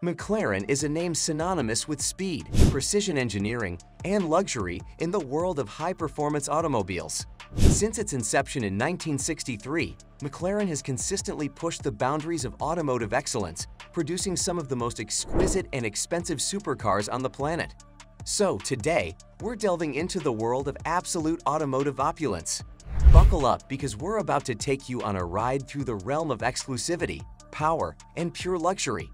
McLaren is a name synonymous with speed, precision engineering, and luxury in the world of high-performance automobiles. Since its inception in 1963, McLaren has consistently pushed the boundaries of automotive excellence, producing some of the most exquisite and expensive supercars on the planet. So today, we're delving into the world of absolute automotive opulence. Buckle up because we're about to take you on a ride through the realm of exclusivity, power, and pure luxury.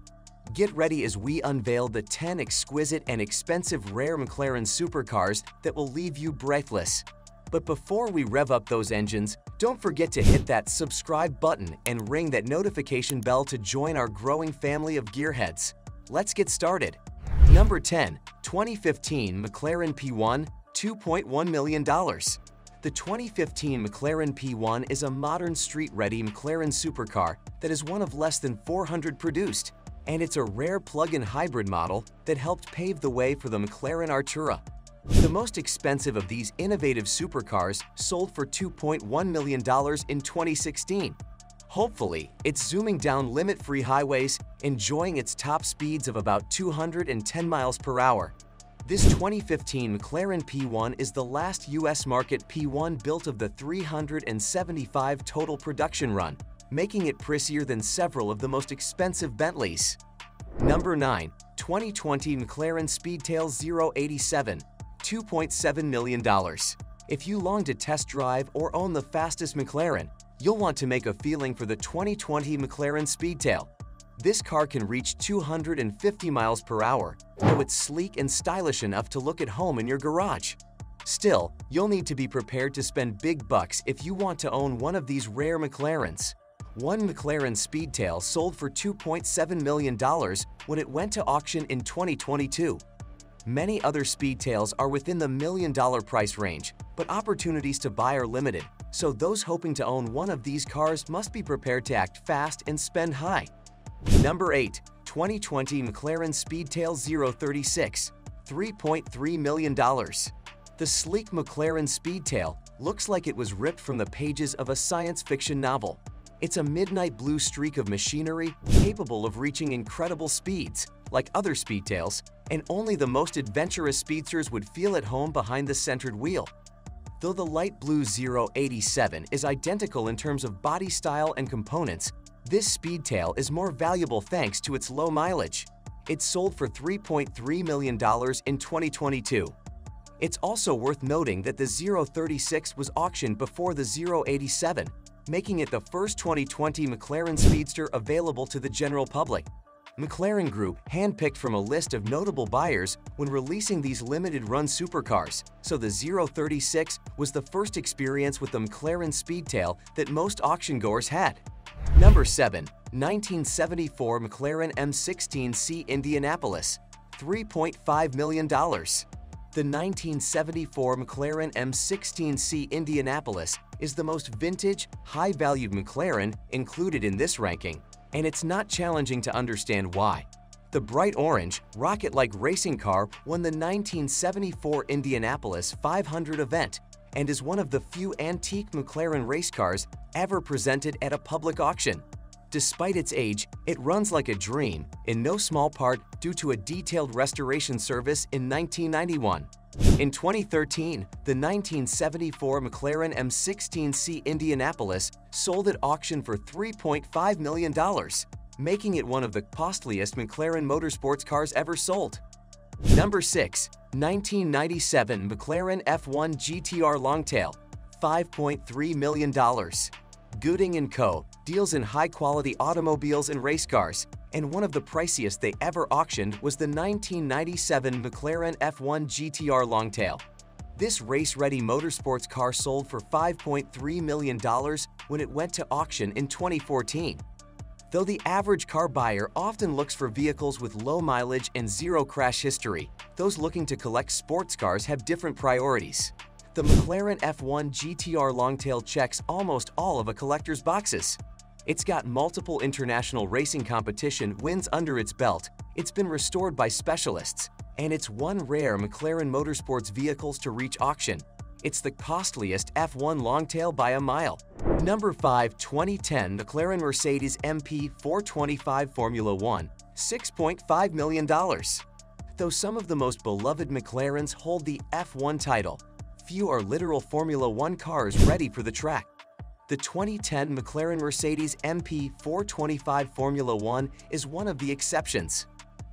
Get ready as we unveil the 10 exquisite and expensive rare McLaren supercars that will leave you breathless. But before we rev up those engines, don't forget to hit that subscribe button and ring that notification bell to join our growing family of gearheads. Let's get started. Number 10. 2015 Mclaren P1, $2.1 million. The 2015 Mclaren P1 is a modern street-ready McLaren supercar that is one of less than 400 produced, and it's a rare plug-in hybrid model that helped pave the way for the McLaren Artura. The most expensive of these innovative supercars sold for $2.1 million in 2016. Hopefully, it's zooming down limit-free highways, enjoying its top speeds of about 210 miles per hour. This 2015 McLaren P1 is the last US market P1 built of the 375 total production run, making it pricier than several of the most expensive Bentleys. Number 9. 2020 Mclaren Speedtail 087, $2.7 million. If you long to test drive or own the fastest McLaren, you'll want to make a feeling for the 2020 Mclaren Speedtail. This car can reach 250 miles per hour, though it's sleek and stylish enough to look at home in your garage. Still, you'll need to be prepared to spend big bucks if you want to own one of these rare McLarens. One Mclaren Speedtail sold for $2.7 million when it went to auction in 2022. Many other Speedtails are within the $1 million price range, but opportunities to buy are limited, so those hoping to own one of these cars must be prepared to act fast and spend high. Number 8. 2020 Mclaren Speedtail 036, $3.3 million. The sleek McLaren Speedtail looks like it was ripped from the pages of a science fiction novel. It's a midnight blue streak of machinery capable of reaching incredible speeds, like other Speedtails, and only the most adventurous speedsters would feel at home behind the centered wheel. Though the light blue 087 is identical in terms of body style and components, this Speedtail is more valuable thanks to its low mileage. It sold for $3.3 million in 2022. It's also worth noting that the 036 was auctioned before the 087, making it the first 2020 McLaren Speedster available to the general public. McLaren Group handpicked from a list of notable buyers when releasing these limited-run supercars, so the 036 was the first experience with the McLaren Speedtail that most auction-goers had. Number 7. 1974 McLaren M16C Indianapolis, $3.5 million. The 1974 McLaren M16C Indianapolis is the most vintage, high-valued McLaren included in this ranking, and it's not challenging to understand why. The bright orange, rocket-like racing car won the 1974 Indianapolis 500 event and is one of the few antique McLaren race cars ever presented at a public auction. Despite its age, it runs like a dream, in no small part due to a detailed restoration service in 1991. In 2013, the 1974 McLaren M16C Indianapolis sold at auction for $3.5 million, making it one of the costliest McLaren motorsports cars ever sold. Number 6. 1997 Mclaren F1 GTR Longtail, $5.3 million. Gooding & Co. deals in high-quality automobiles and race cars, and one of the priciest they ever auctioned was the 1997 Mclaren F1 GTR Longtail. This race-ready motorsports car sold for $5.3 million when it went to auction in 2014. Though the average car buyer often looks for vehicles with low mileage and zero crash history, those looking to collect sports cars have different priorities. The Mclaren F1 GTR Longtail checks almost all of a collector's boxes. It's got multiple international racing competition wins under its belt, it's been restored by specialists, and it's one rare McLaren Motorsports vehicles to reach auction. It's the costliest F1 Longtail by a mile. Number 5. 2010 McLaren-Mercedes MP 425 Formula 1, $6.5 million. Though some of the most beloved McLarens hold the F1 title, few are literal Formula 1 cars ready for the track. The 2010 McLaren-Mercedes MP 425 Formula 1 is one of the exceptions.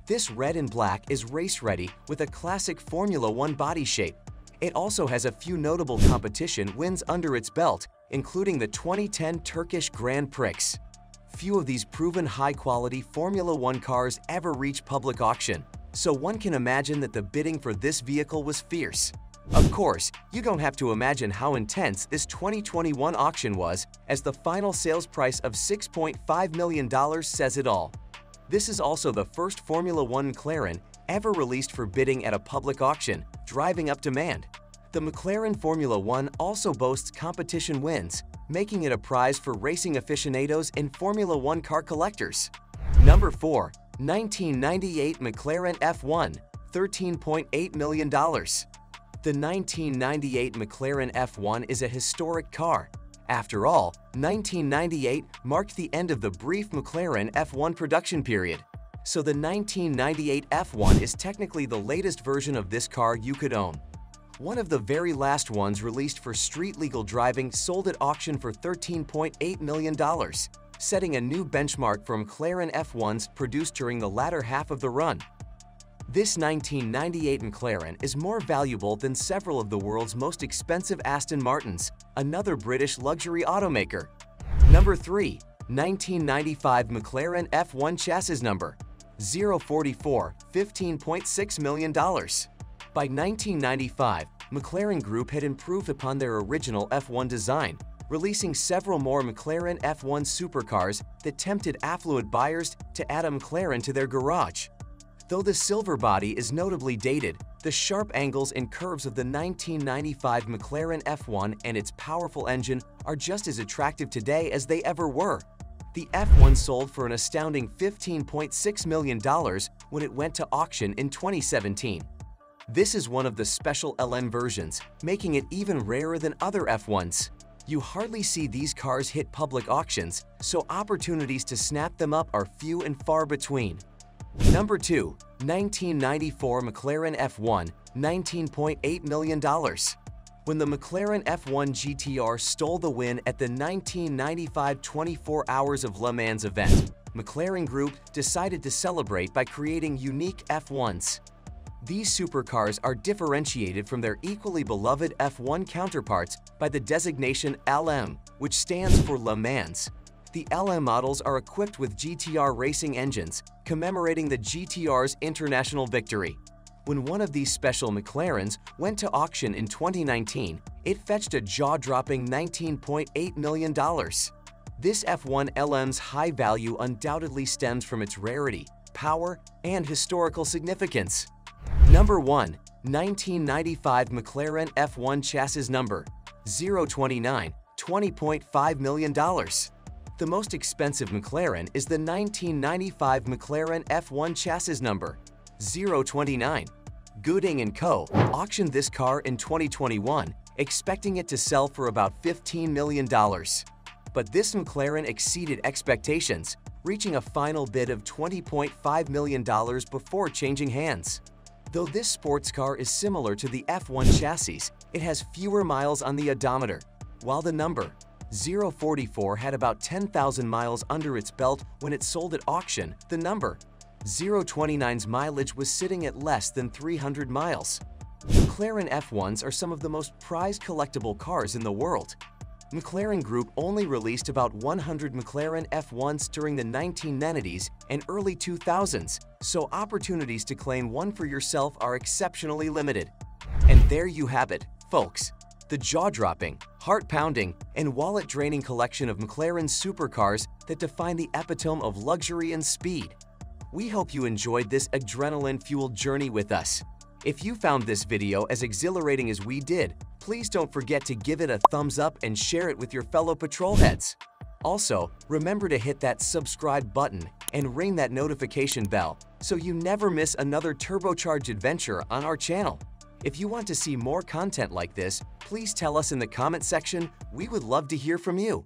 This red and black is race-ready with a classic Formula 1 body shape. It also has a few notable competition wins under its belt, including the 2010 Turkish Grand Prix. Few of these proven high-quality Formula 1 cars ever reach public auction, so one can imagine that the bidding for this vehicle was fierce. Of course, you don't have to imagine how intense this 2021 auction was, as the final sales price of $6.5 million says it all. This is also the first Formula 1 McLaren ever released for bidding at a public auction, driving up demand. The McLaren Formula 1 also boasts competition wins, making it a prize for racing aficionados and Formula 1 car collectors. Number 4. 1998 McLaren F1, $13.8 million. The 1998 McLaren F1 is a historic car. After all, 1998 marked the end of the brief McLaren F1 production period. So the 1998 F1 is technically the latest version of this car you could own. One of the very last ones released for street-legal driving sold at auction for $13.8 million, setting a new benchmark for McLaren F1s produced during the latter half of the run. This 1998 McLaren is more valuable than several of the world's most expensive Aston Martins, another British luxury automaker. Number 3. 1995 McLaren F1 chassis number 044, $15.6 million. By 1995, McLaren Group had improved upon their original F1 design, releasing several more McLaren F1 supercars that tempted affluent buyers to add a McLaren to their garage. Though the silver body is notably dated, the sharp angles and curves of the 1995 McLaren F1 and its powerful engine are just as attractive today as they ever were. The F1 sold for an astounding $15.6 million when it went to auction in 2017. This is one of the special LM versions, making it even rarer than other F1s. You hardly see these cars hit public auctions, so opportunities to snap them up are few and far between. Number 2. 1994 McLaren F1, $19.8 million. When the Mclaren F1 GTR stole the win at the 1995 24 Hours of Le Mans event, McLaren Group decided to celebrate by creating unique F1s. These supercars are differentiated from their equally beloved F1 counterparts by the designation LM, which stands for Le Mans. The LM models are equipped with GTR racing engines, commemorating the GTR's international victory. When one of these special McLarens went to auction in 2019, it fetched a jaw-dropping $19.8 million. This F1 LM's high value undoubtedly stems from its rarity, power, and historical significance. Number 1. 1995 McLaren F1 chassis number 029, $20.5 million. The most expensive McLaren is the 1995 Mclaren F1 chassis number 029. Gooding & Co. auctioned this car in 2021, expecting it to sell for about $15 million. But this McLaren exceeded expectations, reaching a final bid of $20.5 million before changing hands. Though this sports car is similar to the F1 chassis, it has fewer miles on the odometer. While the number 044 had about 10,000 miles under its belt when it sold at auction, the number 029's mileage was sitting at less than 300 miles. McLaren F1s are some of the most prized collectible cars in the world. McLaren Group only released about 100 McLaren F1s during the 1990s and early 2000s, so opportunities to claim one for yourself are exceptionally limited. And there you have it, folks. The jaw-dropping, heart-pounding, and wallet-draining collection of McLaren supercars that define the epitome of luxury and speed. We hope you enjoyed this adrenaline-fueled journey with us. If you found this video as exhilarating as we did, please don't forget to give it a thumbs up and share it with your fellow patrol heads. Also, remember to hit that subscribe button and ring that notification bell so you never miss another turbocharged adventure on our channel. If you want to see more content like this, please tell us in the comment section. We would love to hear from you.